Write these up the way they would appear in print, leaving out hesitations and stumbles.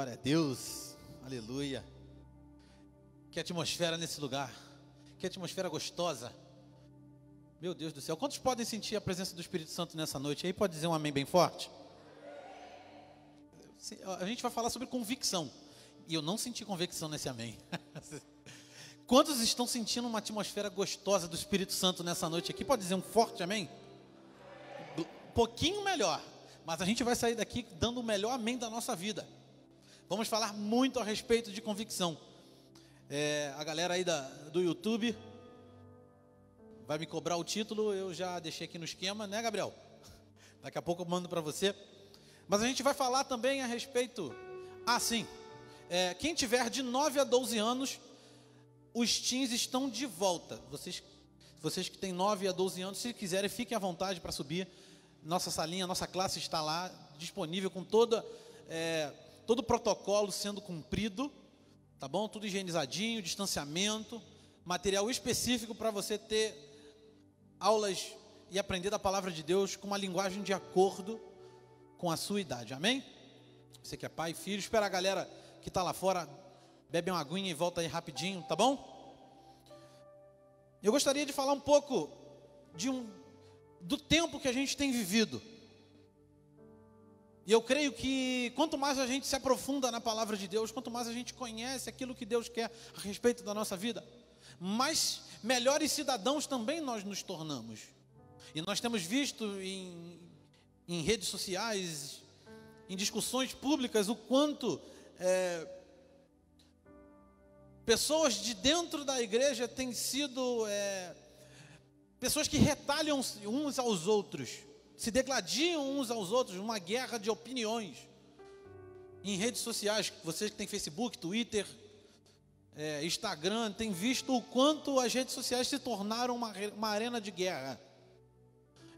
Glória a Deus, aleluia. Que atmosfera nesse lugar, que atmosfera gostosa. Meu Deus do céu, quantos podem sentir a presença do Espírito Santo nessa noite? Aí pode dizer um amém bem forte? A gente vai falar sobre convicção, e eu não senti convicção nesse amém. Quantos estão sentindo uma atmosfera gostosa do Espírito Santo nessa noite aqui? Pode dizer um forte amém? Um pouquinho melhor, mas a gente vai sair daqui dando o melhor amém da nossa vida. Vamos falar muito a respeito de convicção. A galera aí do YouTube vai me cobrar o título, eu já deixei aqui no esquema, né, Gabriel? Daqui a pouco eu mando para você. Mas a gente vai falar também a respeito... sim. Quem tiver de 9 a 12 anos, os teens estão de volta. Vocês que têm 9 a 12 anos, se quiserem, fiquem à vontade para subir. Nossa salinha, nossa classe está lá, disponível com todo o protocolo sendo cumprido, tá bom? Tudo higienizadinho, distanciamento, material específico para você ter aulas e aprender da palavra de Deus com uma linguagem de acordo com a sua idade, amém? Você que é pai, filho, espera a galera que está lá fora, bebe uma aguinha e volta aí rapidinho, tá bom? Eu gostaria de falar um pouco do tempo que a gente tem vivido. E eu creio que quanto mais a gente se aprofunda na palavra de Deus, quanto mais a gente conhece aquilo que Deus quer a respeito da nossa vida, mais melhores cidadãos também nós nos tornamos. E nós temos visto em redes sociais, em discussões públicas, o quanto pessoas de dentro da igreja têm sido pessoas que retalham uns aos outros, se degladiam uns aos outros, uma guerra de opiniões. Em redes sociais, vocês que têm Facebook, Twitter, Instagram, têm visto o quanto as redes sociais se tornaram uma arena de guerra.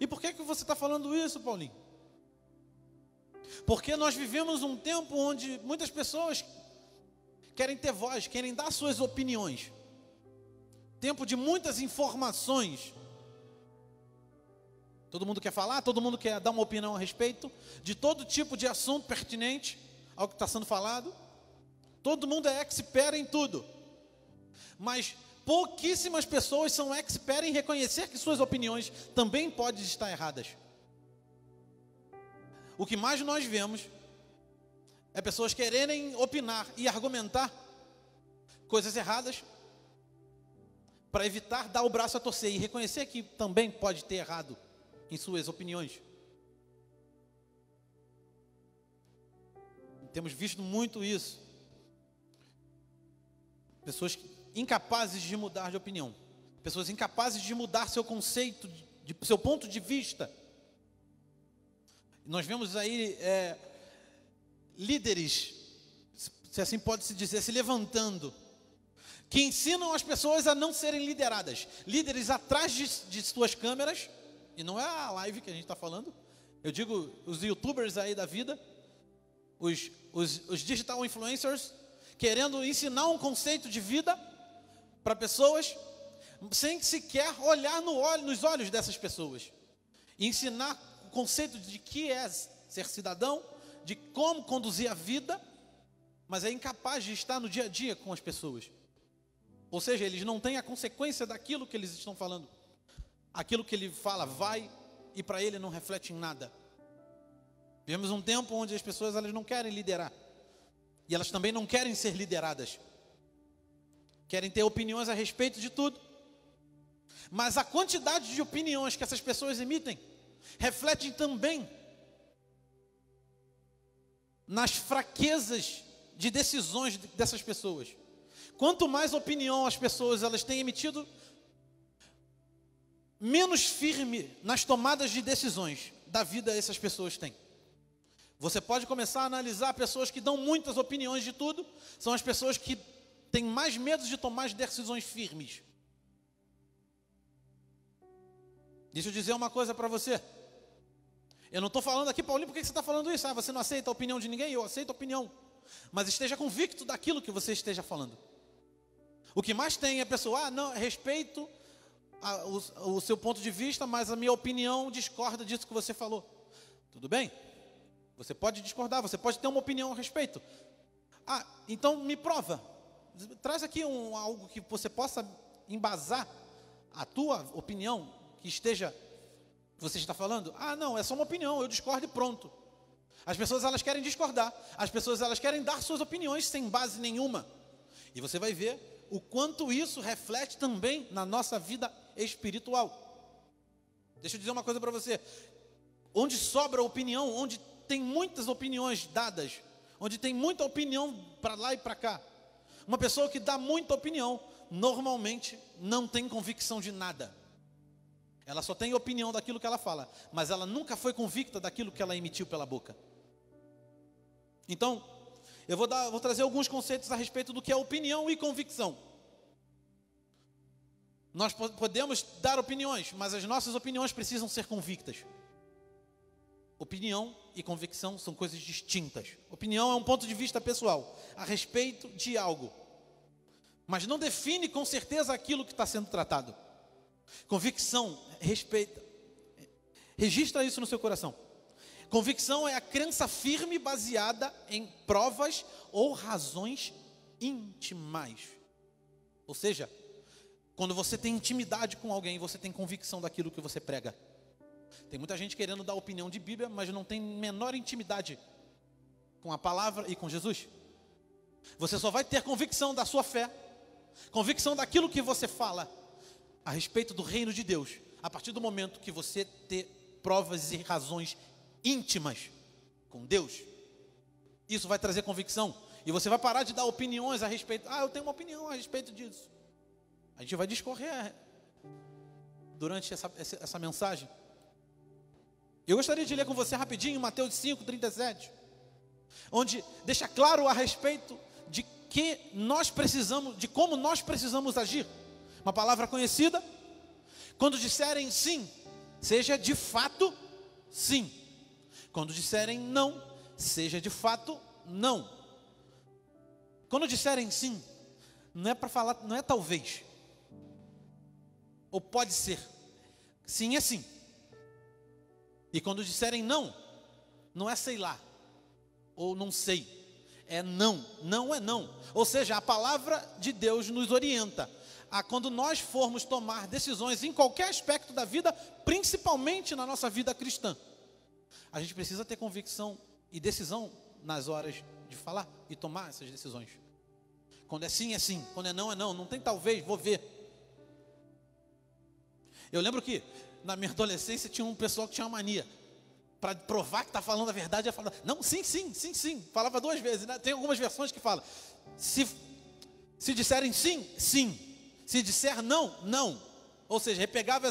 E por que você está falando isso, Paulinho? Porque nós vivemos um tempo onde muitas pessoas querem ter voz, querem dar suas opiniões. Tempo de muitas informações. Todo mundo quer falar, todo mundo quer dar uma opinião a respeito de todo tipo de assunto pertinente ao que está sendo falado. Todo mundo é expert em tudo. Mas pouquíssimas pessoas são expert em reconhecer que suas opiniões também podem estar erradas. O que mais nós vemos é pessoas quererem opinar e argumentar coisas erradas para evitar dar o braço a torcer e reconhecer que também pode ter errado em suas opiniões. Temos visto muito isso. Pessoas incapazes de mudar de opinião. Pessoas incapazes de mudar seu conceito, seu ponto de vista. Nós vemos aí líderes, se assim pode se dizer, se levantando, que ensinam as pessoas a não serem lideradas. Líderes atrás de suas câmeras, e não é a live que a gente está falando, eu digo os youtubers aí da vida, os digital influencers, querendo ensinar um conceito de vida para pessoas, sem sequer olhar nos olhos dessas pessoas, e ensinar o conceito de que é ser cidadão, de como conduzir a vida, mas é incapaz de estar no dia a dia com as pessoas. Ou seja, eles não têm a consequência daquilo que eles estão falando. Aquilo que ele fala vai e para ele não reflete em nada. Vivemos um tempo onde as pessoas elas não querem liderar. E elas também não querem ser lideradas. Querem ter opiniões a respeito de tudo. Mas a quantidade de opiniões que essas pessoas emitem refletem também nas fraquezas de decisões dessas pessoas. Quanto mais opinião as pessoas elas têm emitido, menos firme nas tomadas de decisões da vida essas pessoas têm. Você pode começar a analisar pessoas que dão muitas opiniões de tudo, são as pessoas que têm mais medo de tomar decisões firmes. Deixa eu dizer uma coisa para você. Eu não estou falando aqui, Paulinho, por que você está falando isso? Você não aceita a opinião de ninguém? Eu aceito a opinião. Mas esteja convicto daquilo que você esteja falando. O que mais tem é a pessoa, não, respeito o seu ponto de vista, mas a minha opinião discorda disso que você falou. Tudo bem? Você pode discordar, você pode ter uma opinião a respeito. Ah, então me prova. Traz aqui algo que você possa embasar a tua opinião, que você está falando. Ah, não, é só uma opinião, eu discordo e pronto. As pessoas, elas querem discordar. As pessoas, elas querem dar suas opiniões sem base nenhuma. E você vai ver o quanto isso reflete também na nossa vida espiritual. Deixa eu dizer uma coisa para você. Onde sobra opinião, onde tem muitas opiniões dadas, onde tem muita opinião para lá e para cá, uma pessoa que dá muita opinião, normalmente não tem convicção de nada. Ela só tem opinião daquilo que ela fala, mas ela nunca foi convicta daquilo que ela emitiu pela boca. Então, eu vou trazer alguns conceitos a respeito do que é opinião e convicção. Nós podemos dar opiniões, mas as nossas opiniões precisam ser convictas. Opinião e convicção são coisas distintas. Opinião é um ponto de vista pessoal a respeito de algo, mas não define com certeza aquilo que está sendo tratado. Convicção, registra isso no seu coração. Convicção é a crença firme baseada em provas ou razões íntimas. Ou seja, quando você tem intimidade com alguém, você tem convicção daquilo que você prega. Tem muita gente querendo dar opinião de Bíblia, mas não tem menor intimidade com a palavra e com Jesus. Você só vai ter convicção da sua fé, convicção daquilo que você fala a respeito do reino de Deus, a partir do momento que você ter provas e razões íntimas com Deus. Isso vai trazer convicção. E você vai parar de dar opiniões a respeito. Ah, eu tenho uma opinião a respeito disso. A gente vai discorrer durante essa mensagem. Eu gostaria de ler com você rapidinho Mateus 5:37, onde deixa claro a respeito de que nós precisamos, de como nós precisamos agir. Uma palavra conhecida. Quando disserem sim, seja de fato sim. Quando disserem não, seja de fato não. Quando disserem sim, não é para falar, não é talvez, ou pode ser. Sim é sim. E quando disserem não, não é sei lá, ou não sei, é não, não é não. Ou seja, a palavra de Deus nos orienta a quando nós formos tomar decisões em qualquer aspecto da vida, principalmente na nossa vida cristã, a gente precisa ter convicção e decisão nas horas de falar e tomar essas decisões. Quando é sim, quando é não, não tem talvez, vou ver. Eu lembro que na minha adolescência tinha um pessoal que tinha uma mania, para provar que está falando a verdade, ia falar, não, sim, falava 2 vezes, né? Tem algumas versões que falam, se disserem sim, sim, se disser não, não, ou seja, repegava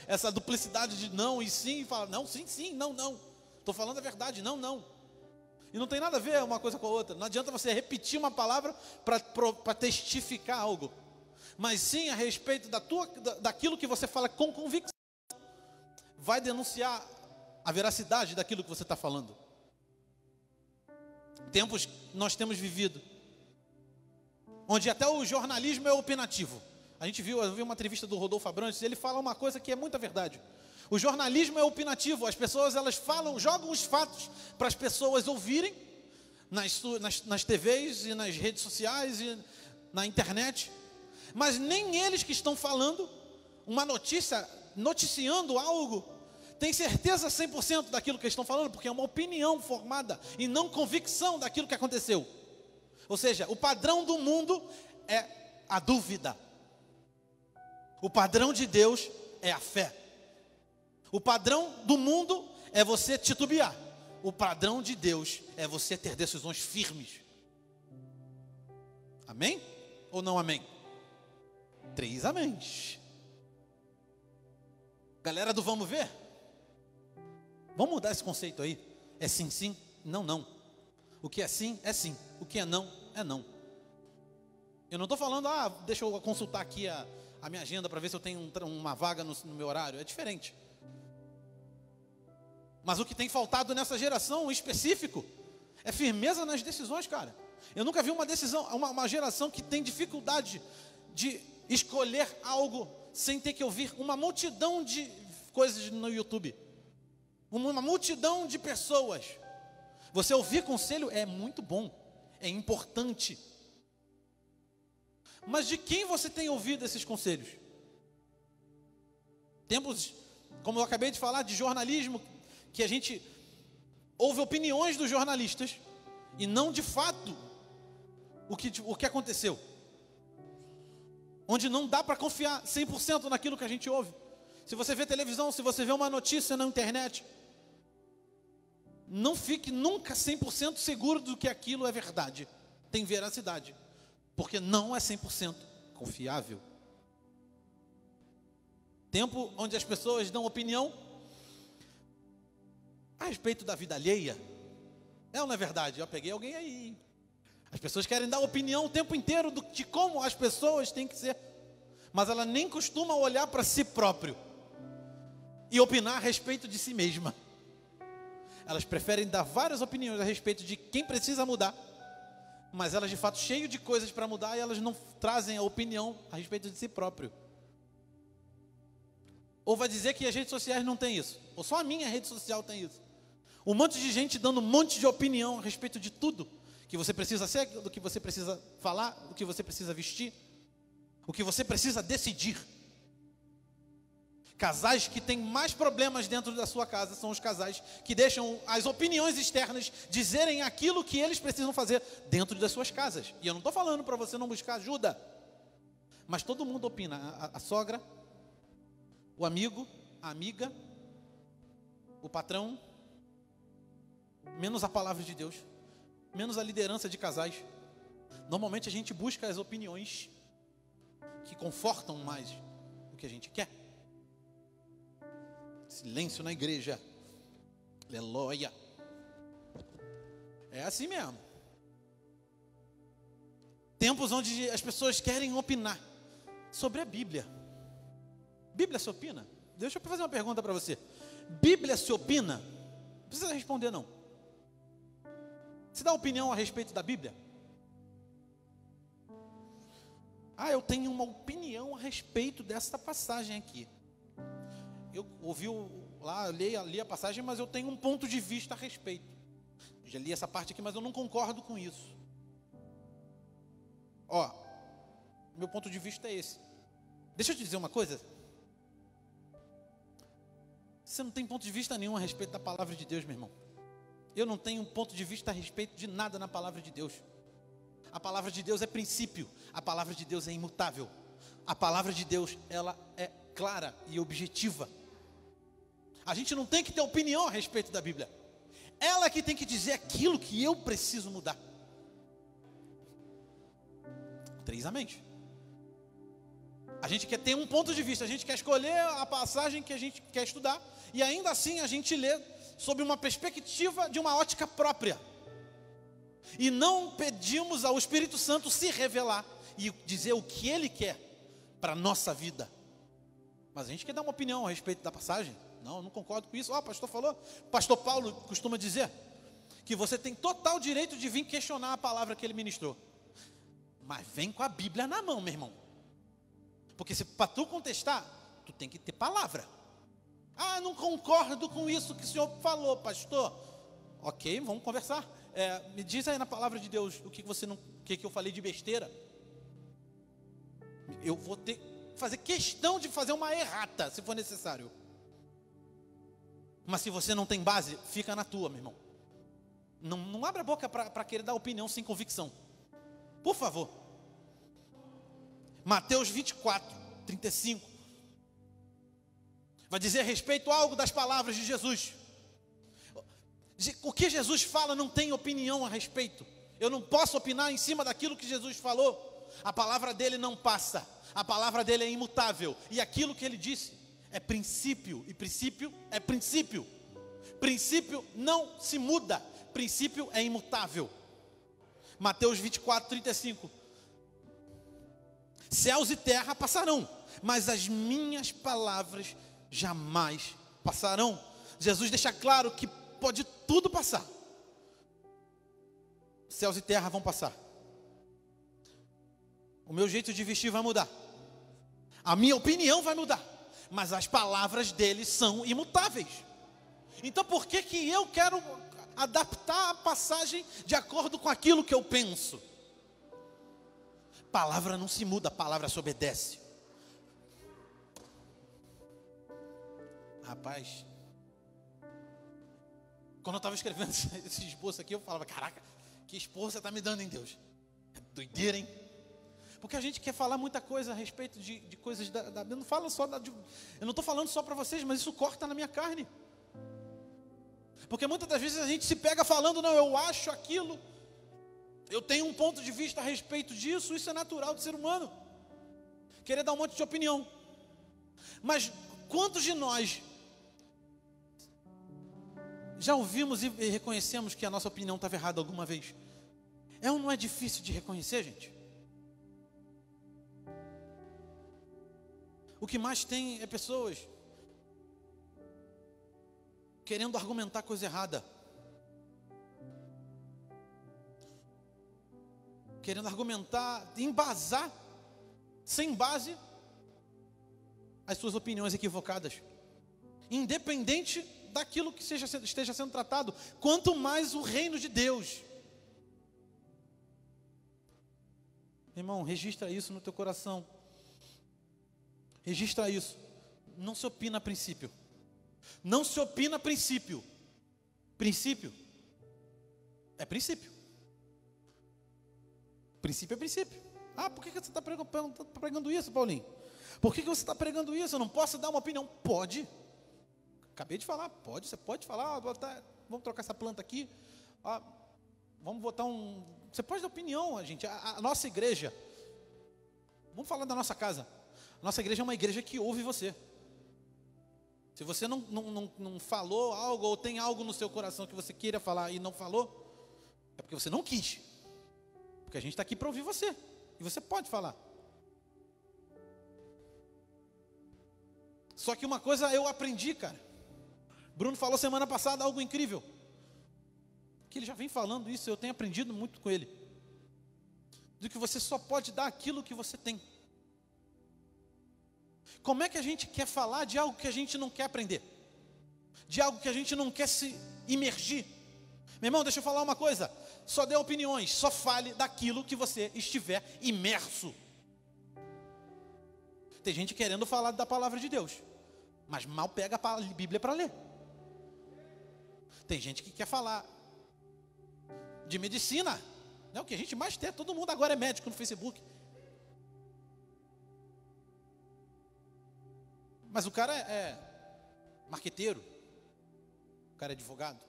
essa duplicidade de não e sim, e falava, não, sim, não, estou falando a verdade, não, e não tem nada a ver uma coisa com a outra, não adianta você repetir uma palavra para testificar algo, mas sim a respeito daquilo que você fala com convicção, vai denunciar a veracidade daquilo que você está falando. Tempos nós temos vivido, onde até o jornalismo é opinativo. Eu vi uma entrevista do Rodolfo Abrantes, e ele fala uma coisa que é muita verdade. O jornalismo é opinativo, as pessoas elas falam, jogam os fatos para as pessoas ouvirem nas TVs e nas redes sociais e na internet, mas nem eles que estão falando uma notícia, noticiando algo, tem certeza 100% daquilo que eles estão falando, porque é uma opinião formada e não convicção daquilo que aconteceu. Ou seja, o padrão do mundo é a dúvida. O padrão de Deus é a fé. O padrão do mundo é você titubear. O padrão de Deus é você ter decisões firmes. Amém? Ou não amém? 3 améns. Galera do vamos ver? Vamos mudar esse conceito aí. É sim, não. O que é sim, o que é não. Eu não estou falando, deixa eu consultar aqui a minha agenda para ver se eu tenho uma vaga no meu horário. É diferente. Mas o que tem faltado nessa geração em específico é firmeza nas decisões, cara. Eu nunca vi uma geração que tem dificuldade de escolher algo sem ter que ouvir uma multidão de coisas no YouTube. Uma multidão de pessoas. Você ouvir conselho é muito bom. é importante. Mas de quem você tem ouvido esses conselhos? Tempos, como eu acabei de falar, de jornalismo, que a gente ouve opiniões dos jornalistas e não de fato o que aconteceu. Onde não dá para confiar 100% naquilo que a gente ouve. Se você vê televisão, se você vê uma notícia na internet, não fique nunca 100% seguro do que aquilo é verdade, tem veracidade, porque não é 100% confiável. Tempo onde as pessoas dão opinião a respeito da vida alheia. É ou não é verdade? Eu peguei alguém aí. As pessoas querem dar opinião o tempo inteiro de como as pessoas têm que ser, mas ela nem costuma olhar para si próprio e opinar a respeito de si mesma. Elas preferem dar várias opiniões a respeito de quem precisa mudar, mas elas de fato cheias de coisas para mudar, e elas não trazem a opinião a respeito de si próprio. Ou vai dizer que as redes sociais não têm isso, ou só a minha rede social tem isso. Um monte de gente dando um monte de opinião a respeito de tudo que você precisa ser, do que você precisa falar, do que você precisa vestir, o que você precisa decidir. Casais que têm mais problemas dentro da sua casa são os casais que deixam as opiniões externas dizerem aquilo que eles precisam fazer dentro das suas casas. E eu não estou falando para você não buscar ajuda, mas todo mundo opina. A sogra, o amigo, a amiga, o patrão, menos a palavra de Deus, menos a liderança de casais. Normalmente a gente busca as opiniões que confortam mais o que a gente quer. Silêncio na igreja. Aleluia. É assim mesmo. Tempos onde as pessoas querem opinar sobre a Bíblia. Bíblia se opina? Deixa eu fazer uma pergunta para você. Bíblia se opina? Não precisa responder não. Você dá opinião a respeito da Bíblia? Eu tenho uma opinião a respeito dessa passagem aqui. Eu ouvi lá, li a passagem, mas eu tenho um ponto de vista a respeito. Já li essa parte aqui, mas eu não concordo com isso. Meu ponto de vista é esse. Deixa eu te dizer uma coisa. Você não tem ponto de vista nenhum a respeito da palavra de Deus, meu irmão. Eu não tenho ponto de vista a respeito de nada na palavra de Deus. A palavra de Deus é princípio. A palavra de Deus é imutável. A palavra de Deus, ela é clara e objetiva. A gente não tem que ter opinião a respeito da Bíblia. Ela que tem que dizer aquilo que eu preciso mudar. 3 amém. A gente quer ter um ponto de vista, a gente quer escolher a passagem que a gente quer estudar, e ainda assim a gente lê sob uma perspectiva de uma ótica própria. E não pedimos ao Espírito Santo se revelar e dizer o que Ele quer para a nossa vida. Mas a gente quer dar uma opinião a respeito da passagem. Não, eu não concordo com isso. O pastor falou. Pastor Paulo costuma dizer que você tem total direito de vir questionar a palavra que ele ministrou. Mas vem com a Bíblia na mão, meu irmão. Porque se para tu contestar, tu tem que ter palavra. Não concordo com isso que o senhor falou, pastor. Ok, vamos conversar. Me diz aí na palavra de Deus o que eu falei de besteira. Eu vou fazer questão de fazer uma errata, se for necessário. Mas se você não tem base, fica na tua, meu irmão. Não abra a boca para querer dar opinião sem convicção. Por favor. Mateus 24, 35. Vai dizer a respeito algo das palavras de Jesus. O que Jesus fala não tem opinião a respeito. Eu não posso opinar em cima daquilo que Jesus falou. A palavra dele não passa. A palavra dele é imutável. E aquilo que ele disse é princípio. E princípio é princípio. Princípio não se muda. Princípio é imutável. Mateus 24, 35. Céus e terra passarão, mas as minhas palavras jamais passarão. Jesus deixa claro que pode tudo passar. Céus e terra vão passar. O meu jeito de vestir vai mudar. A minha opinião vai mudar. Mas as palavras dele são imutáveis. Então por que eu quero adaptar a passagem de acordo com aquilo que eu penso. Palavra não se muda, a palavra se obedece. Rapaz, quando eu estava escrevendo esse esboço aqui, eu falava, caraca, que esforço você está me dando, hein, Deus? É doideira, hein? Porque a gente quer falar muita coisa a respeito de coisas eu não falo só eu não estou falando só para vocês, mas isso corta na minha carne. Porque muitas das vezes a gente se pega falando, não, eu acho aquilo, eu tenho um ponto de vista a respeito disso, isso é natural do ser humano. Querer dar um monte de opinião. Mas quantos de nós já ouvimos e reconhecemos que a nossa opinião estava errada alguma vez? É ou não é difícil de reconhecer, gente? O que mais tem é pessoas querendo argumentar coisa errada. Querendo argumentar, embasar, sem base, as suas opiniões equivocadas. Independente daquilo que esteja sendo tratado, quanto mais o reino de Deus. Irmão, registra isso no teu coração. Registra isso. Não se opina a princípio. Não se opina a princípio. Princípio é princípio. Princípio é princípio. Ah, por que você está pregando isso, Paulinho? Por que você está pregando isso? Eu não posso dar uma opinião? Pode. Acabei de falar, pode, você pode falar, vamos trocar essa planta aqui, vamos botar você pode dar opinião, gente, a nossa igreja, vamos falar da nossa casa, a nossa igreja é uma igreja que ouve você. Se você não falou algo, ou tem algo no seu coração que você queira falar e não falou, é porque você não quis, porque a gente está aqui para ouvir você, e você pode falar. Só que uma coisa eu aprendi, cara. Bruno falou semana passada algo incrível, que ele já vem falando isso, eu tenho aprendido muito com ele, de que você só pode dar aquilo que você tem. Como é que a gente quer falar de algo que a gente não quer aprender? De algo que a gente não quer se imergir? Meu irmão, deixa eu falar uma coisa, só dê opiniões, só fale daquilo que você estiver imerso. Tem gente querendo falar da palavra de Deus, mas mal pega a Bíblia para ler. Tem gente que quer falar de medicina, né? O que a gente mais tem, todo mundo agora é médico no Facebook. Mas o cara é marqueteiro, o cara é advogado.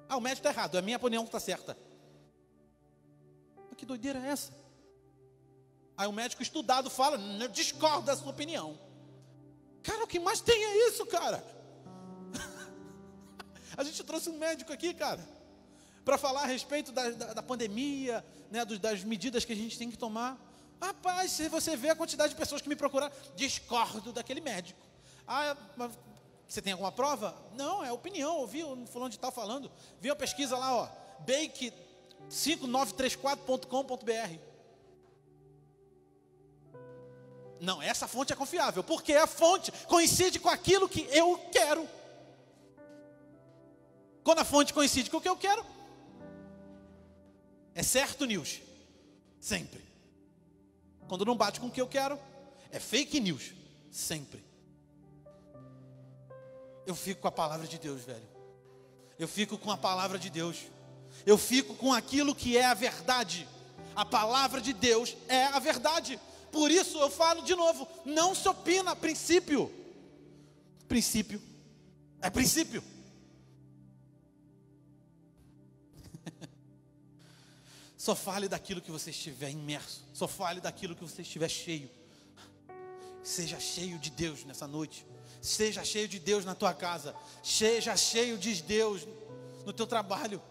Ah, o médico está errado, a minha opinião está certa. Mas que doideira é essa? Aí o médico estudado fala, eu discordo da sua opinião. Cara, o que mais tem é isso, cara. A gente trouxe um médico aqui, cara, para falar a respeito da pandemia, né, das medidas que a gente tem que tomar. Rapaz, se você vê a quantidade de pessoas que me procuraram, discordo daquele médico. Ah, mas você tem alguma prova? Não, é opinião, ouvi o fulano de tal falando. Vi a pesquisa lá, ó, bake5934.com.br. Não, essa fonte é confiável, porque a fonte coincide com aquilo que eu quero. Quando a fonte coincide com o que eu quero, é certo news, sempre. Quando não bate com o que eu quero, é fake news, sempre. Eu fico com a palavra de Deus, velho. Eu fico com a palavra de Deus. Eu fico com aquilo que é a verdade. A palavra de Deus é a verdade. Por isso eu falo de novo, não se opina a princípio. Princípio é princípio. Só fale daquilo que você estiver imerso. Só fale daquilo que você estiver cheio. Seja cheio de Deus nessa noite. Seja cheio de Deus na tua casa. Seja cheio de Deus no teu trabalho.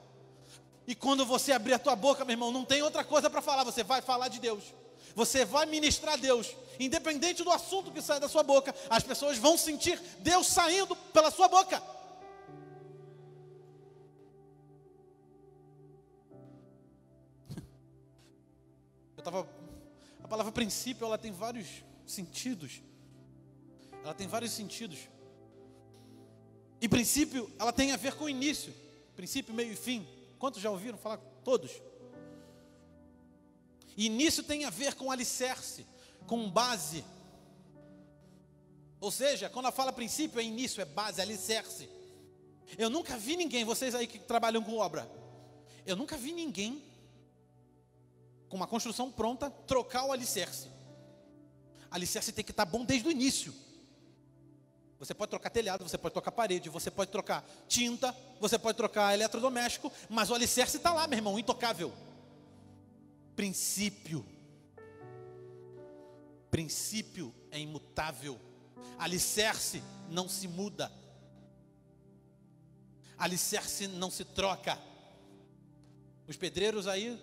E quando você abrir a tua boca, meu irmão, não tem outra coisa para falar. Você vai falar de Deus. Você vai ministrar Deus. Independente do assunto que sai da sua boca, as pessoas vão sentir Deus saindo pela sua boca. A palavra princípio, ela tem vários sentidos. Ela tem vários sentidos. E princípio, ela tem a ver com o início. princípio, meio e fim. Quantos já ouviram falar? Todos. Início tem a ver com alicerce, com base. Ou seja, quando ela fala princípio, é início, é base, é alicerce. Eu nunca vi ninguém, vocês aí que trabalham com obra, eu nunca vi ninguém com uma construção pronta trocar o alicerce. Alicerce tem que estar bom desde o início. Você pode trocar telhado, você pode trocar parede, você pode trocar tinta, você pode trocar eletrodoméstico, mas o alicerce está lá, meu irmão, intocável. Princípio. Princípio é imutável. Alicerce não se muda. Alicerce não se troca. Os pedreiros aí,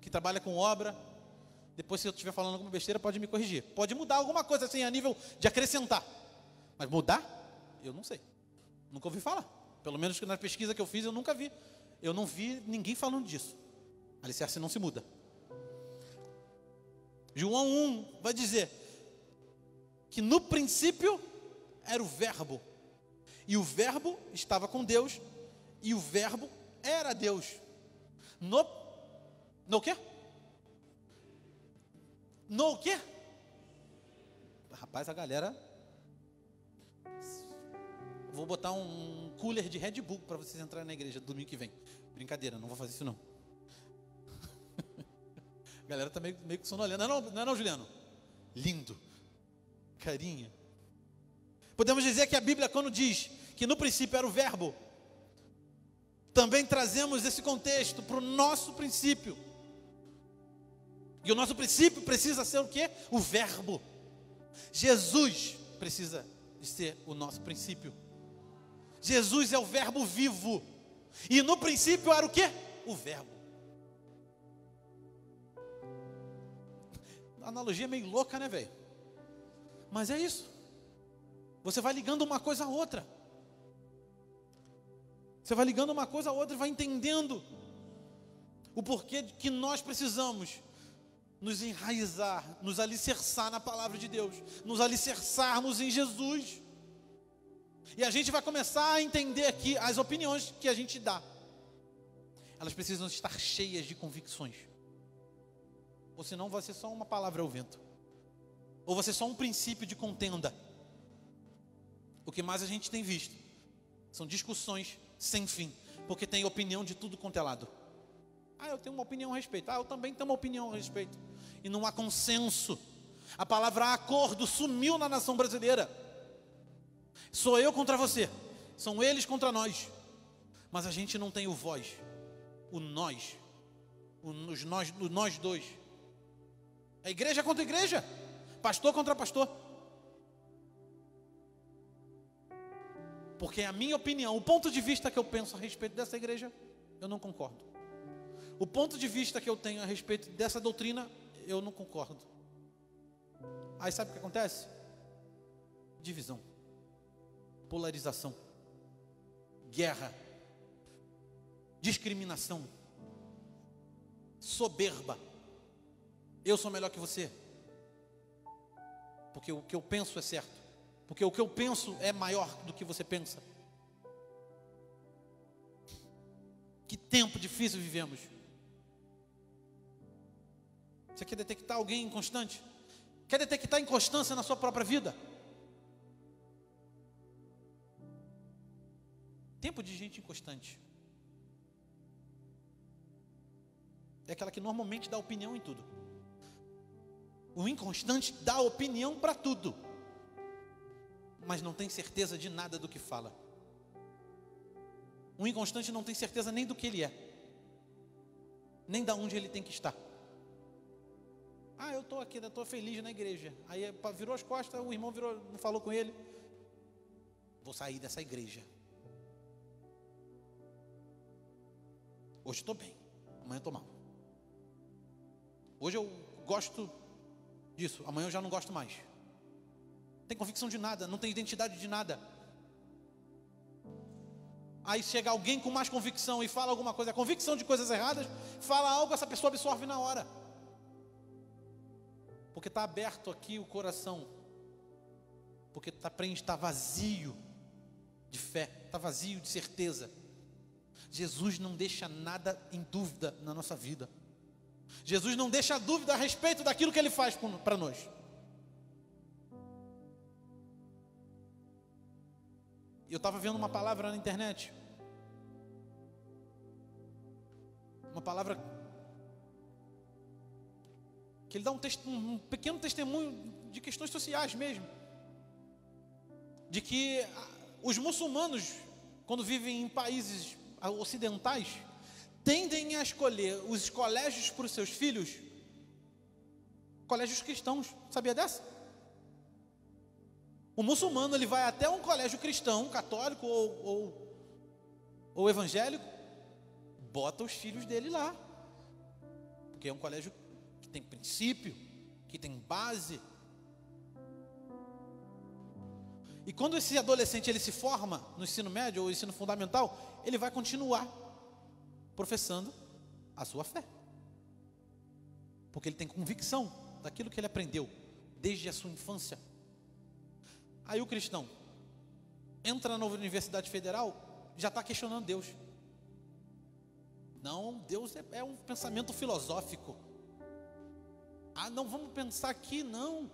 que trabalham com obra, depois se eu estiver falando alguma besteira, pode me corrigir. Pode mudar alguma coisa assim, a nível de acrescentar. Mas mudar? Eu não sei. Nunca ouvi falar. Pelo menos na pesquisa que eu fiz, eu nunca vi. Eu não vi ninguém falando disso. Alicerce não se muda. João 1 vai dizer que no princípio era o verbo. E o verbo estava com Deus. E o verbo era Deus. No quê? No quê? Rapaz, a galera... Vou botar um cooler de Red Bull para vocês entrarem na igreja domingo que vem. Brincadeira, não vou fazer isso não. A galera tá meio que sonolenta. Não é não, Juliano? Lindo. Carinha. Podemos dizer que a Bíblia, quando diz que no princípio era o verbo, também trazemos esse contexto para o nosso princípio. E o nosso princípio precisa ser o quê? O verbo. Jesus precisa de ser o nosso princípio. Jesus é o verbo vivo. E no princípio era o quê? O verbo. A analogia é meio louca, né, velho? Mas é isso. Você vai ligando uma coisa a outra. Você vai ligando uma coisa a outra e vai entendendo o porquê que nós precisamos nos enraizar, nos alicerçar na palavra de Deus, nos alicerçarmos em Jesus. E a gente vai começar a entender aqui as opiniões que a gente dá. Elas precisam estar cheias de convicções. Ou senão vai ser só uma palavra ao vento. Ou vai ser só um princípio de contenda. O que mais a gente tem visto são discussões sem fim. Porque tem opinião de tudo quanto é lado. Ah, eu tenho uma opinião a respeito. Ah, eu também tenho uma opinião a respeito. E não há consenso. A palavra acordo sumiu na nação brasileira. Sou eu contra você. São eles contra nós. Mas a gente não tem o vós. O nós. O nós dois. É igreja contra igreja. Pastor contra pastor. Porque a minha opinião, o ponto de vista que eu penso a respeito dessa igreja, eu não concordo. O ponto de vista que eu tenho a respeito dessa doutrina, eu não concordo. Aí sabe o que acontece? Divisão, polarização, guerra, discriminação, soberba. Eu sou melhor que você, porque o que eu penso é certo, porque o que eu penso é maior do que você pensa. Que tempo difícil vivemos. Você quer detectar alguém inconstante? Quer detectar inconstância na sua própria vida? Tempo de gente inconstante é aquela que normalmente dá opinião em tudo. O inconstante dá opinião para tudo, mas não tem certeza de nada do que fala. O inconstante não tem certeza nem do que ele é, nem da onde ele tem que estar. Ah, eu estou aqui, eu estou feliz na igreja. Aí virou as costas, o irmão não falou com ele. Vou sair dessa igreja. Hoje estou bem, amanhã estou mal. Hoje eu gosto disso, amanhã eu já não gosto mais. Não tem convicção de nada, não tem identidade de nada. Aí chega alguém com mais convicção e fala alguma coisa, convicção de coisas erradas, fala algo, essa pessoa absorve na hora. Porque está aberto aqui o coração. Porque está vazio de fé, está vazio de certeza. Jesus não deixa nada em dúvida na nossa vida. Jesus não deixa dúvida a respeito daquilo que Ele faz para nós. Eu estava vendo uma palavra na internet. Uma palavra que ele dá um pequeno testemunho de questões sociais mesmo. De que os muçulmanos, quando vivem em países ocidentais, tendem a escolher os colégios para os seus filhos, colégios cristãos. Sabia dessa? O muçulmano, ele vai até um colégio cristão, católico ou evangélico, bota os filhos dele lá, porque é um colégio que tem princípio, que tem base. E quando esse adolescente ele se forma no ensino médio ou ensino fundamental, ele vai continuar professando a sua fé, porque ele tem convicção daquilo que ele aprendeu desde a sua infância. Aí o cristão entra na universidade federal, já está questionando Deus. Não, Deus é um pensamento filosófico. Ah, não, vamos pensar aqui, não.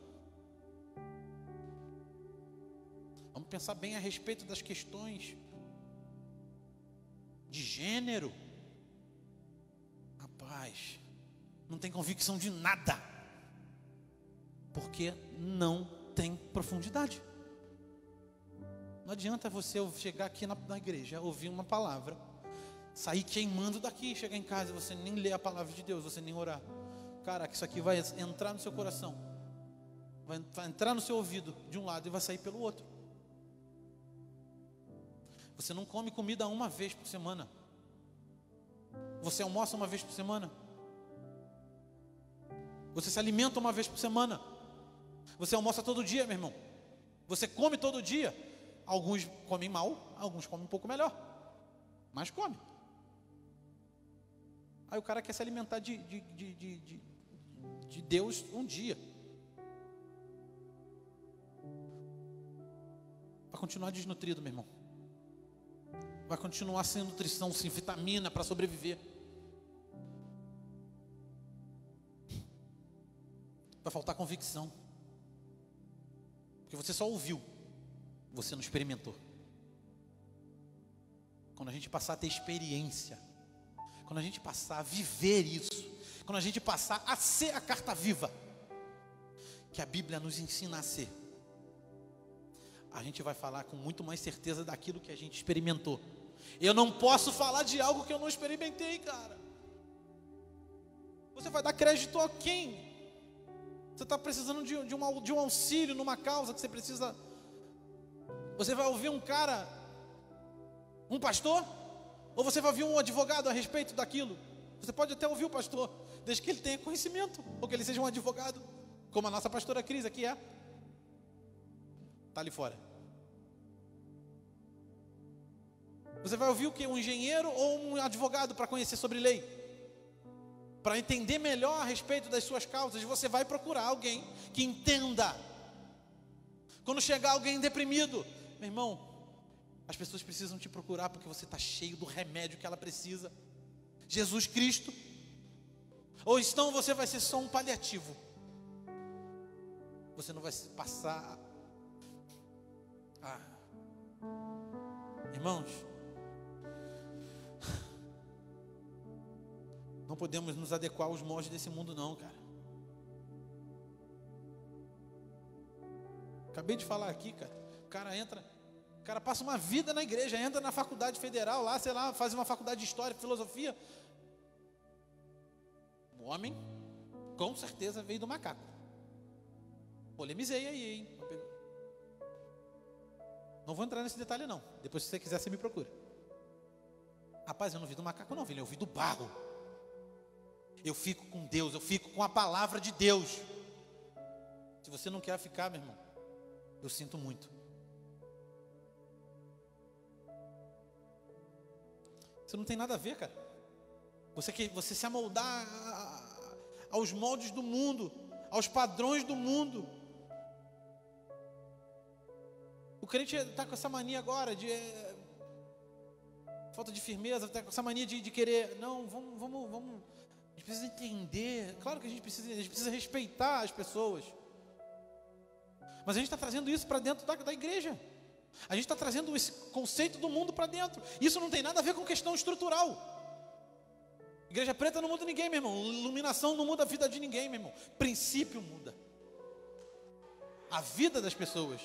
Vamos pensar bem a respeito das questões de gênero. Rapaz, não tem convicção de nada, porque não tem profundidade. Não adianta você chegar aqui na igreja, ouvir uma palavra, sair queimando daqui, chegar em casa e você nem ler a palavra de Deus, você nem orar. Cara, que isso aqui vai entrar no seu coração, vai entrar no seu ouvido de um lado e vai sair pelo outro. Você não come comida uma vez por semana. Você almoça uma vez por semana. Você se alimenta uma vez por semana. Você almoça todo dia, meu irmão. Você come todo dia. Alguns comem mal, alguns comem um pouco melhor, mas come. Aí o cara quer se alimentar de Deus um dia. Vai continuar desnutrido, meu irmão. Vai continuar sem nutrição, sem vitamina para sobreviver. Vai faltar convicção. Porque você só ouviu, você não experimentou. Quando a gente passar a ter experiência, quando a gente passar a viver isso, quando a gente passar a ser a carta viva que a Bíblia nos ensina a ser, a gente vai falar com muito mais certeza daquilo que a gente experimentou. Eu não posso falar de algo que eu não experimentei, cara. Você vai dar crédito a quem? Você está precisando de um auxílio numa causa que você precisa. Você vai ouvir um cara, um pastor, ou você vai ouvir um advogado a respeito daquilo? Você pode até ouvir o pastor, desde que ele tenha conhecimento, ou que ele seja um advogado, como a nossa pastora Cris aqui é. Está ali fora. Você vai ouvir o quê? Um engenheiro ou um advogado para conhecer sobre lei? Para entender melhor a respeito das suas causas, você vai procurar alguém que entenda. Quando chegar alguém deprimido, meu irmão, as pessoas precisam te procurar porque você está cheio do remédio que ela precisa, Jesus Cristo. Ou então você vai ser só um paliativo. Você não vai passar. Irmãos, não podemos nos adequar aos moldes desse mundo não, cara. Acabei de falar aqui, cara. O cara passa uma vida na igreja, entra na faculdade federal lá, sei lá, faz uma faculdade de história, filosofia. O homem, com certeza, veio do macaco. Polemizei aí, hein? Não vou entrar nesse detalhe não. Depois, se você quiser, você me procura. Rapaz, eu não vi do macaco não, filho, eu vi do barro. Eu fico com Deus, eu fico com a palavra de Deus. Se você não quer ficar, meu irmão, eu sinto muito. Isso não tem nada a ver, cara. Você se amoldar aos moldes do mundo, aos padrões do mundo. O crente está com essa mania agora de falta de firmeza, até com essa mania de querer, não, vamos, a gente precisa entender, claro que a gente precisa respeitar as pessoas, mas a gente está trazendo isso para dentro da igreja, a gente está trazendo esse conceito do mundo para dentro, isso não tem nada a ver com questão estrutural. Igreja preta não muda ninguém, meu irmão, iluminação não muda a vida de ninguém, meu irmão, princípio muda a vida das pessoas,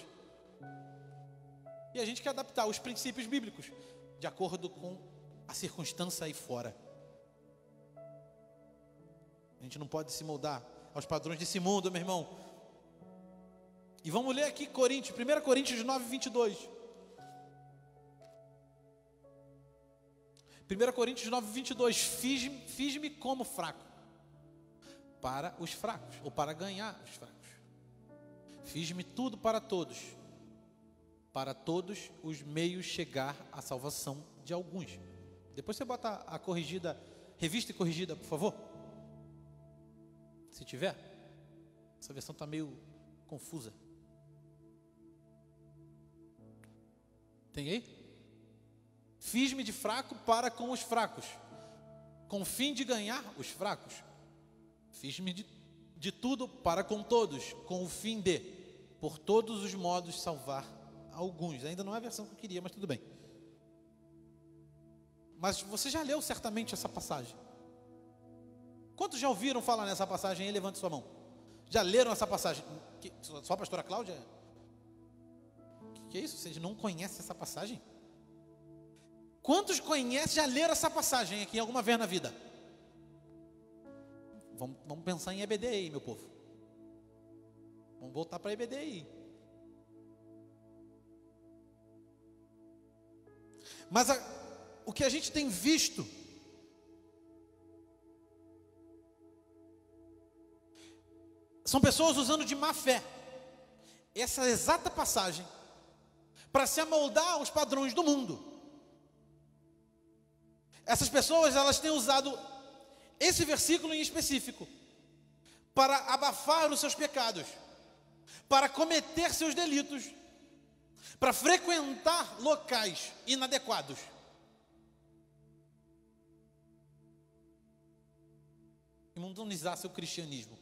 e a gente quer adaptar os princípios bíblicos de acordo com a circunstância aí fora. A gente não pode se moldar aos padrões desse mundo, meu irmão. E vamos ler aqui 1 Coríntios 9, 22. 1 Coríntios 9, 22. Fiz-me como fraco para os fracos, ou para ganhar os fracos. Fiz-me tudo para todos os meios chegar à salvação de alguns. Depois você bota a corrigida, revista e corrigida, por favor. Se tiver. Essa versão está meio confusa. Tem aí? Fiz-me de fraco para com os fracos, com o fim de ganhar os fracos. Fiz-me de tudo para com todos, com o fim de, por todos os modos, salvar alguns. Ainda não é a versão que eu queria, mas tudo bem. Mas você já leu certamente essa passagem. Quantos já ouviram falar nessa passagem aí? Levante sua mão. Já leram essa passagem? Só a pastora Cláudia? Que é isso? Vocês não conhecem essa passagem? Quantos conhecem, já leram essa passagem aqui alguma vez na vida? Vamos pensar em EBD aí, meu povo. Vamos voltar para EBD aí. Mas o que a gente tem visto são pessoas usando de má fé essa exata passagem para se amoldar aos padrões do mundo. Essas pessoas, elas têm usado esse versículo em específico para abafar os seus pecados, para cometer seus delitos, para frequentar locais inadequados. E mundanizar seu cristianismo.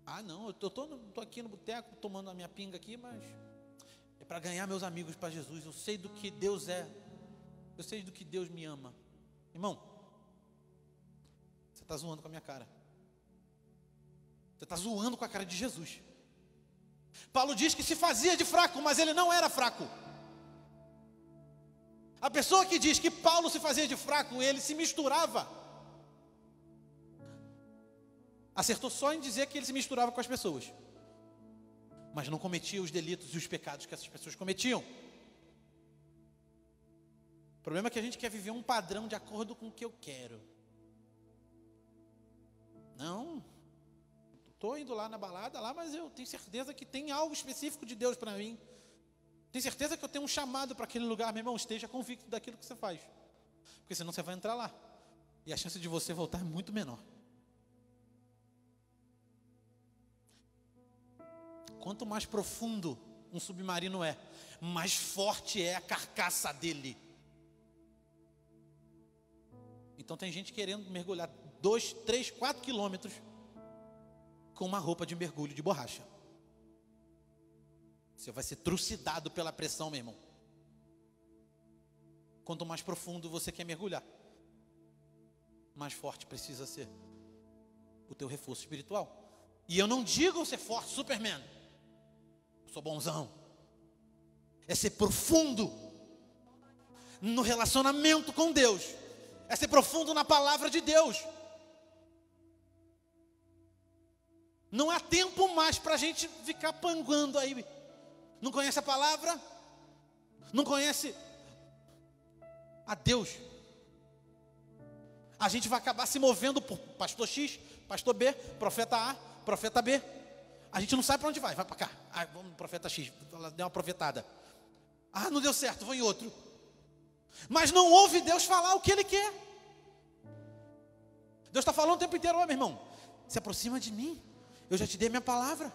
Ah, não, eu estou aqui no boteco tomando a minha pinga aqui, mas é para ganhar meus amigos para Jesus. Eu sei do que Deus é. Eu sei do que Deus me ama. Irmão, você está zoando com a minha cara. Você está zoando com a cara de Jesus. Paulo diz que se fazia de fraco, mas ele não era fraco. A pessoa que diz que Paulo se fazia de fraco, ele se misturava. Acertou só em dizer que ele se misturava com as pessoas, mas não cometia os delitos e os pecados que essas pessoas cometiam. O problema é que a gente quer viver um padrão de acordo com o que eu quero. Não, estou indo lá na balada, lá, mas eu tenho certeza que tem algo específico de Deus para mim. Tenho certeza que eu tenho um chamado para aquele lugar. Meu irmão, esteja convicto daquilo que você faz, porque senão você vai entrar lá e a chance de você voltar é muito menor. Quanto mais profundo um submarino é, mais forte é a carcaça dele. Então tem gente querendo mergulhar 2, 3, 4 quilômetros com uma roupa de mergulho de borracha. Você vai ser trucidado pela pressão, meu irmão. Quanto mais profundo você quer mergulhar, mais forte precisa ser o teu reforço espiritual. E eu não digo ser forte, Superman. Eu sou bonzão. É ser profundo no relacionamento com Deus. É ser profundo na palavra de Deus. Não há tempo mais para a gente ficar panguando aí. Não conhece a palavra? Não conhece a Deus? A gente vai acabar se movendo por pastor X, pastor B, profeta A, profeta B. A gente não sabe para onde vai para cá. Ah, vamos no profeta X, deu uma profetada. Ah, não deu certo, vou em outro. Mas não ouve Deus falar o que Ele quer. Deus está falando o tempo inteiro: ó, meu irmão, se aproxima de mim. Eu já te dei minha palavra.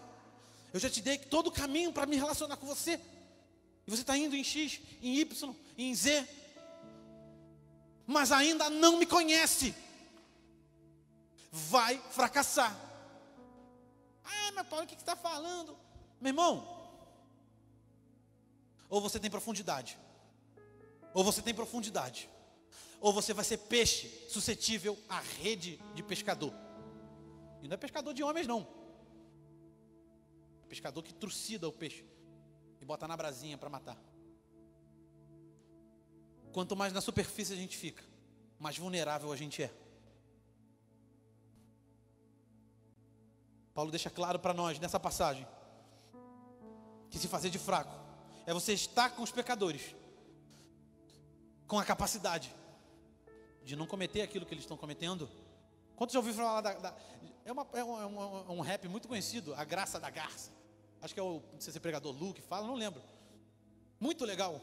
Eu já te dei todo o caminho para me relacionar com você. E você está indo em X, em Y, em Z, mas ainda não me conhece. Vai fracassar. Ah, mas Paulo, o que você está falando? Meu irmão, ou você tem profundidade, ou você tem profundidade, ou você vai ser peixe suscetível à rede de pescador. E não é pescador de homens, não. É pescador que trucida o peixe e bota na brasinha para matar. Quanto mais na superfície a gente fica, mais vulnerável a gente é. Paulo deixa claro para nós nessa passagem que se fazer de fraco é você estar com os pecadores, com a capacidade de não cometer aquilo que eles estão cometendo. Quantos já ouviram falar um rap muito conhecido, A Graça da Garça? Acho que não sei se é pregador Lu que fala, não lembro. Muito legal.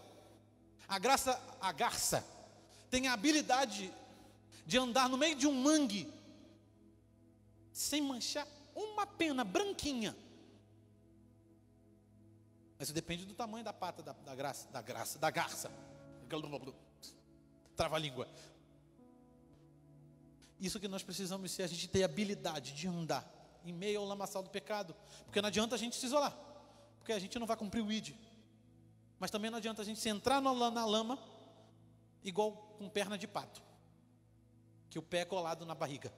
A garça tem a habilidade de andar no meio de um mangue sem manchar uma pena branquinha. Mas isso depende do tamanho da pata da garça. Trava a língua. Isso que nós precisamos ser, a gente ter habilidade de andar em meio ao lamaçal do pecado. Porque não adianta a gente se isolar, porque a gente não vai cumprir o ID. Mas também não adianta a gente se entrar na lama igual com perna de pato, que o pé é colado na barriga.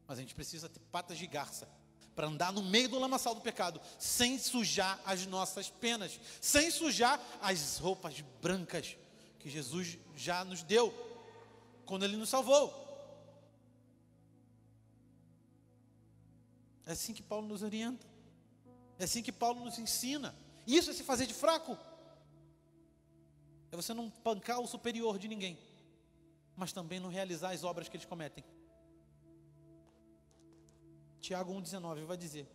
Mas a gente precisa ter patas de garça para andar no meio do lamaçal do pecado, sem sujar as nossas penas, sem sujar as roupas brancas que Jesus já nos deu quando Ele nos salvou. É assim que Paulo nos orienta, é assim que Paulo nos ensina. Isso é se fazer de fraco. É você não pancar o superior de ninguém, mas também não realizar as obras que eles cometem. Tiago 1,19 vai dizer: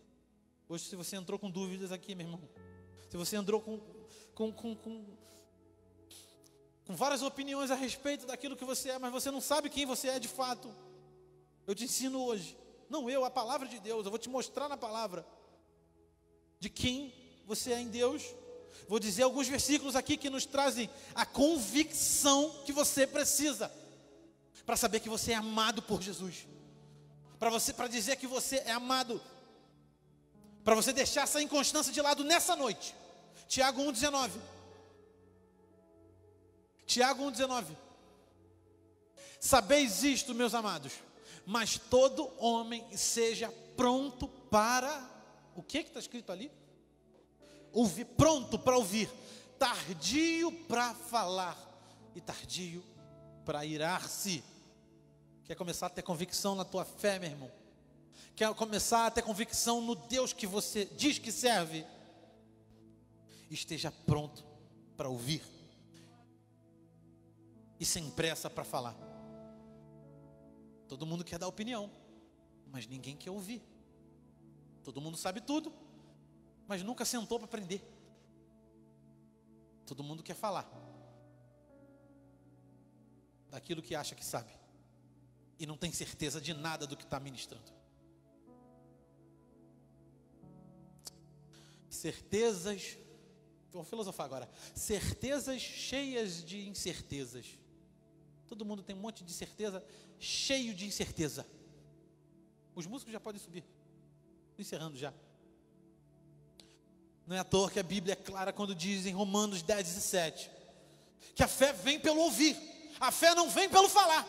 hoje, se você entrou com dúvidas aqui, meu irmão, se você entrou com várias opiniões a respeito daquilo que você é, mas você não sabe quem você é de fato, eu te ensino hoje, não eu, a palavra de Deus, eu vou te mostrar na palavra de quem você é em Deus. Vou dizer alguns versículos aqui que nos trazem a convicção que você precisa para saber que você é amado por Jesus, para dizer que você é amado, para você deixar essa inconstância de lado nessa noite. Tiago 1,19. Tiago 1,19. Sabeis isto, meus amados, mas todo homem seja pronto para... O que está escrito ali? Ouvir, pronto para ouvir, tardio para falar e tardio para irar-se. Quer começar a ter convicção na tua fé, meu irmão? Quer começar a ter convicção no Deus que você diz que serve? Esteja pronto para ouvir e sem pressa para falar. Todo mundo quer dar opinião, mas ninguém quer ouvir. Todo mundo sabe tudo, mas nunca sentou para aprender. Todo mundo quer falar daquilo que acha que sabe e não tem certeza de nada do que está ministrando. Certezas, vou filosofar agora. Certezas cheias de incertezas. Todo mundo tem um monte de certeza, cheio de incerteza. Os músicos já podem subir. Estou encerrando já. Não é à toa que a Bíblia é clara quando diz em Romanos 10:17 que a fé vem pelo ouvir, a fé não vem pelo falar.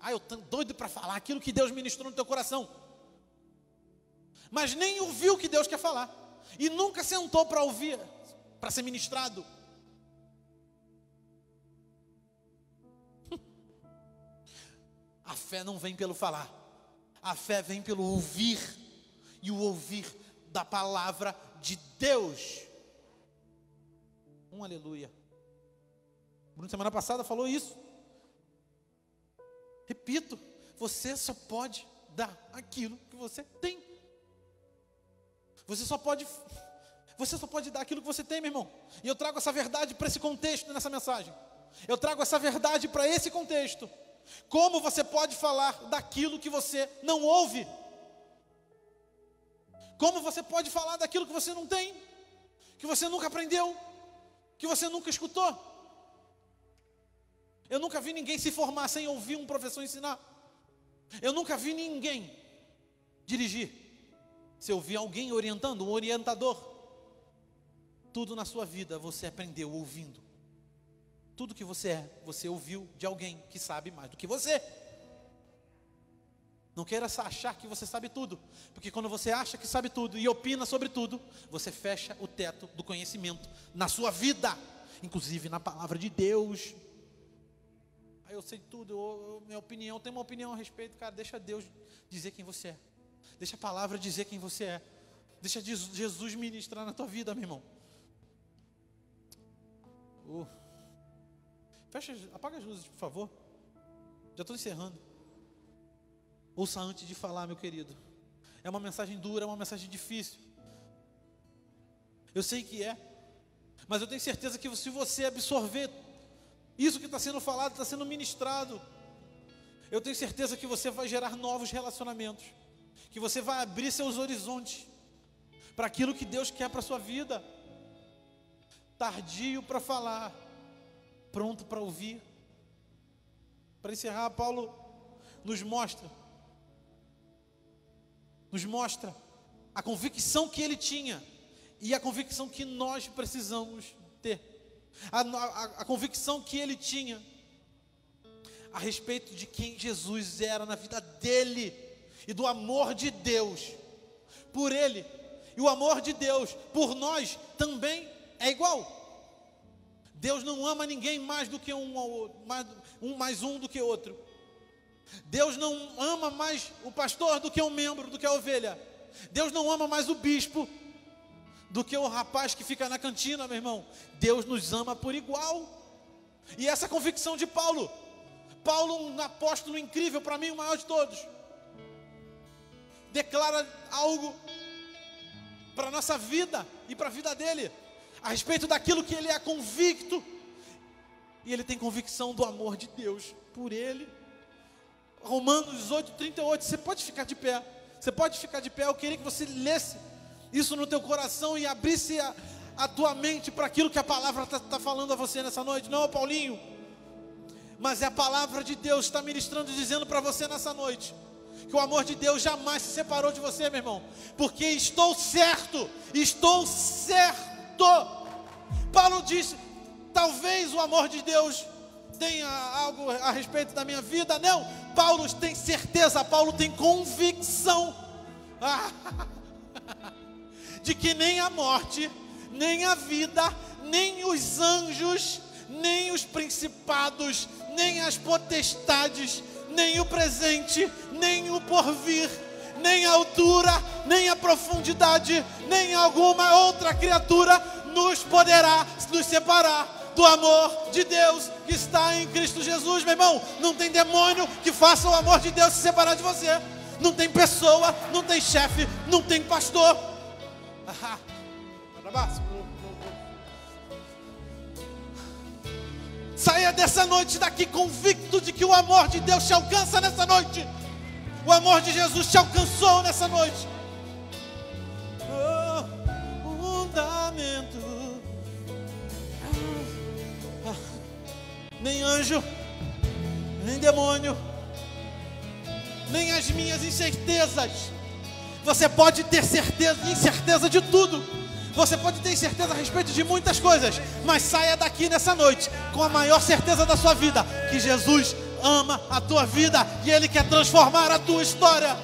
Ah, eu estou doido para falar aquilo que Deus ministrou no teu coração, mas nem ouviu o que Deus quer falar e nunca sentou para ouvir, para ser ministrado. A fé não vem pelo falar, a fé vem pelo ouvir, e o ouvir da palavra de Deus. Aleluia. Bruno semana passada falou isso. Repito, você só pode dar aquilo que você tem. Você só pode dar aquilo que você tem, meu irmão. E eu trago essa verdade para esse contexto nessa mensagem. Eu trago essa verdade para esse contexto. Como você pode falar daquilo que você não ouve? Como você pode falar daquilo que você não tem, que você nunca aprendeu? que você nunca escutou. Eu nunca vi ninguém se formar sem ouvir um professor ensinar. Eu nunca vi ninguém dirigir sem ouvir alguém orientando, um orientador. Tudo na sua vida você aprendeu ouvindo. Tudo que você é, você ouviu de alguém que sabe mais do que você. Não queira achar que você sabe tudo, porque quando você acha que sabe tudo e opina sobre tudo, você fecha o teto do conhecimento na sua vida, inclusive na palavra de Deus. Aí eu sei tudo, minha opinião, eu tenho uma opinião a respeito, cara, deixa Deus dizer quem você é. Deixa a palavra dizer quem você é. Deixa Jesus ministrar na tua vida, meu irmão. Apaga as luzes, por favor. Já estou encerrando. Ouça antes de falar, meu querido. É uma mensagem dura, é uma mensagem difícil. Eu sei que é. Mas eu tenho certeza que se você absorver isso que está sendo falado, está sendo ministrado, eu tenho certeza que você vai gerar novos relacionamentos. Que você vai abrir seus horizontes para aquilo que Deus quer para a sua vida. Tardio para falar, pronto para ouvir. Para encerrar, Paulo nos mostra a convicção que ele tinha e a convicção que nós precisamos ter. A convicção que ele tinha a respeito de quem Jesus era na vida dele e do amor de Deus por ele. E o amor de Deus por nós também é igual. Deus não ama ninguém mais do que mais um do que outro. Deus não ama mais o pastor do que um membro, do que a ovelha. Deus não ama mais o bispo do que o rapaz que fica na cantina, meu irmão. Deus nos ama por igual. E essa convicção de Paulo, um apóstolo incrível, para mim o maior de todos, declara algo para a nossa vida e para a vida dele, a respeito daquilo que ele é convicto. E ele tem convicção do amor de Deus por ele. Romanos 8:38, você pode ficar de pé. Você pode ficar de pé. Eu queria que você lesse isso no teu coração e abrisse a tua mente para aquilo que a palavra está falando a você nessa noite. Não, Paulinho, mas é a palavra de Deus que está ministrando e dizendo para você nessa noite que o amor de Deus jamais se separou de você, meu irmão. Porque estou certo. Paulo disse, talvez o amor de Deus tenha algo a respeito da minha vida. Não, Paulo tem certeza, Paulo tem convicção de que nem a morte, nem a vida, nem os anjos, nem os principados, nem as potestades, nem o presente, nem o porvir, nem a altura, nem a profundidade, nem alguma outra criatura nos poderá nos separar do amor de Deus que está em Cristo Jesus, meu irmão. Não tem demônio que faça o amor de Deus se separar de você. Não tem pessoa, não tem chefe, não tem pastor. Saia dessa noite daqui convicto de que o amor de Deus te alcança nessa noite. O amor de Jesus te alcançou nessa noite. Fundamento. Nem anjo, nem demônio, nem as minhas incertezas. Você pode ter incerteza de tudo. Você pode ter certeza a respeito de muitas coisas, mas saia daqui nessa noite com a maior certeza da sua vida, que Jesus ama a tua vida e Ele quer transformar a tua história.